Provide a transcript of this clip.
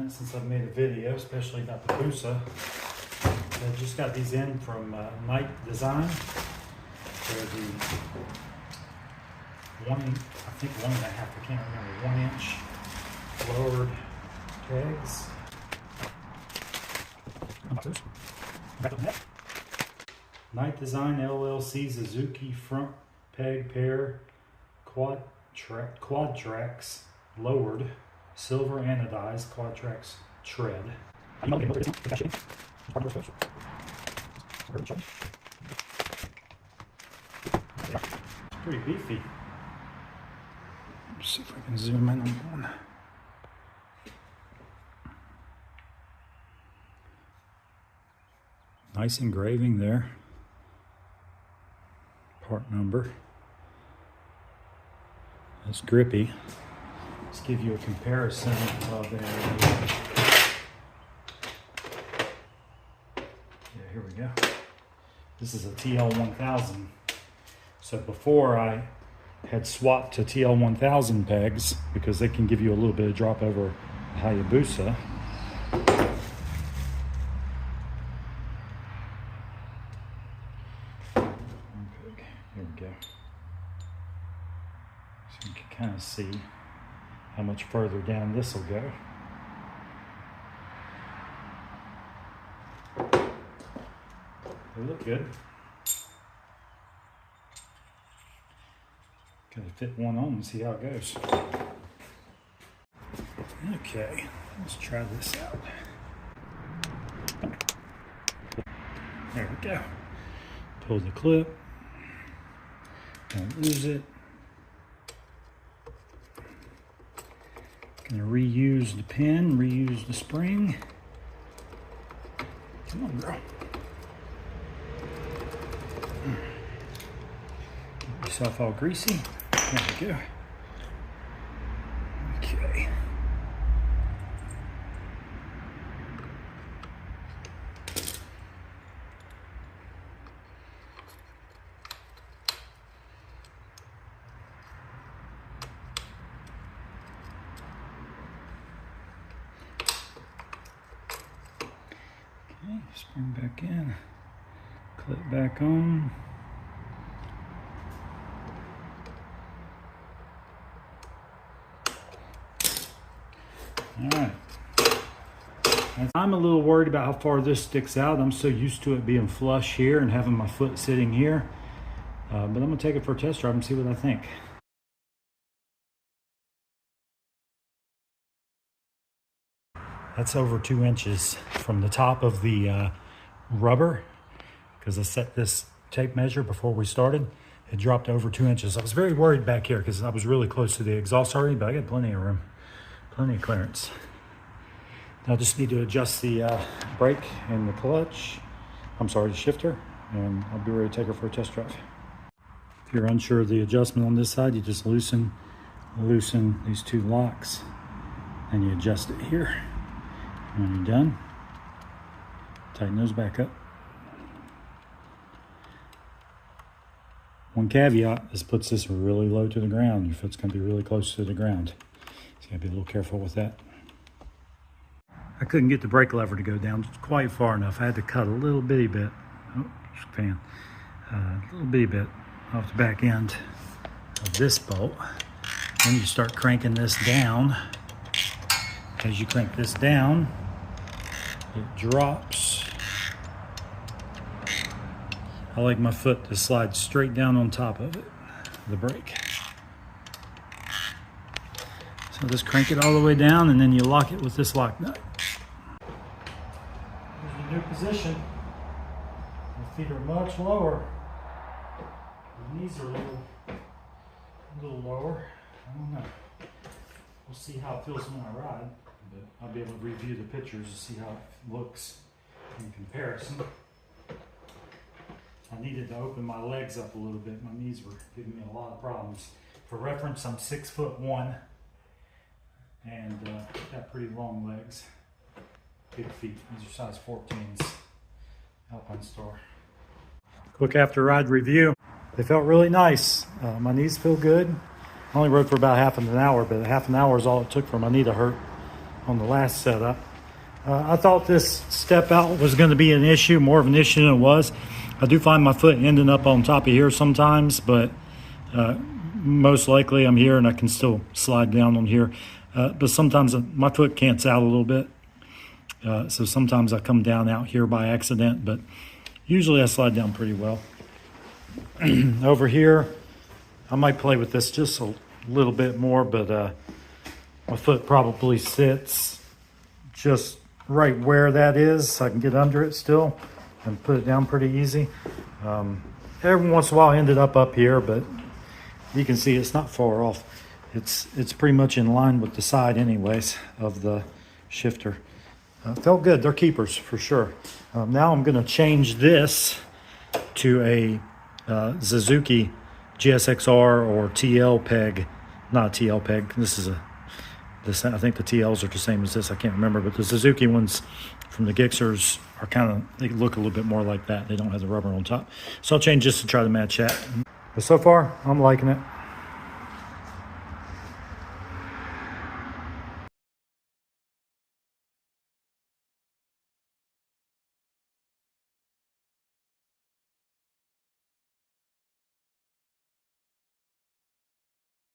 minute since I've made a video, especially about the Busa. I just got these in from Knight Design. They're the I think 1.5, I can't remember, 1-inch lowered pegs. Knight Design LLC Suzuki front peg pair quad tracks lowered silver anodized quad tracks tread. It's pretty beefy. Let's see if I can zoom in on one. Nice engraving there. Part number. It's grippy. Let's give you a comparison of a. Yeah, here we go. This is a TL1000. So before I had swapped to TL1000 pegs because they can give you a little bit of drop over Hayabusa. Here we go. So you can kind of see how much further down this will go. They look good. Gotta fit one on and see how it goes. Okay, let's try this out. There we go. Pull the clip. Don't lose it. Gonna reuse the pin, reuse the spring. Come on, girl. Get yourself all greasy. There we go. Okay. Okay, spring back in, clip back on. All right. I'm a little worried about how far this sticks out. I'm so used to it being flush here and having my foot sitting here. But I'm gonna take it for a test drive and see what I think. That's over 2 inches from the top of the rubber, because I set this tape measure before we started. It dropped over 2 inches. I was very worried back here because I was really close to the exhaust already, but I got plenty of room, plenty of clearance. I just need to adjust the brake and the clutch. I'm sorry, the shifter, and I'll be ready to take her for a test drive. If you're unsure of the adjustment on this side, you just loosen these two locks, and you adjust it here. When you're done, tighten those back up. One caveat, this puts this really low to the ground. Your foot's gonna be really close to the ground. So you gotta be a little careful with that. I couldn't get the brake lever to go down quite far enough. I had to cut a little bitty bit, a little bitty bit off the back end of this bolt. Then you start cranking this down. As you crank this down, it drops. I like my foot to slide straight down on top of it, the brake. So just crank it all the way down, and then you lock it with this lock nut. Here's the new position. My feet are much lower. The knees are a little lower. I don't know. We'll see how it feels when I ride. But I'll be able to review the pictures to see how it looks in comparison. I needed to open my legs up a little bit. My knees were giving me a lot of problems. For reference, I'm 6'1" and got pretty long legs, big feet. These are size 14s, Alpine Star. Quick after ride review. They felt really nice. My knees feel good. I only rode for about half an hour, but half an hour is all it took for my knee to hurt. on the last setup. I thought this step out was going to be an issue, more of an issue than it was. I do find my foot ending up on top of here sometimes, but most likely I'm here and I can still slide down on here. But sometimes my foot cants out a little bit. So sometimes I come down out here by accident, but usually I slide down pretty well. Over here, I might play with this just a little bit more, but my foot probably sits just right where that is. So I can get under it still and put it down pretty easy. Every once in a while I ended up here, but you can see it's not far off. It's pretty much in line with the side anyways of the shifter. Felt good. They're keepers for sure. Now I'm going to change this to a Suzuki GSXR or TL peg. Not TL peg. I think the TLs are the same as this. I can't remember, but the Suzuki ones from the Gixxers are they look a little bit more like that. They don't have the rubber on top. So I'll change this to try to match that. But so far, I'm liking it.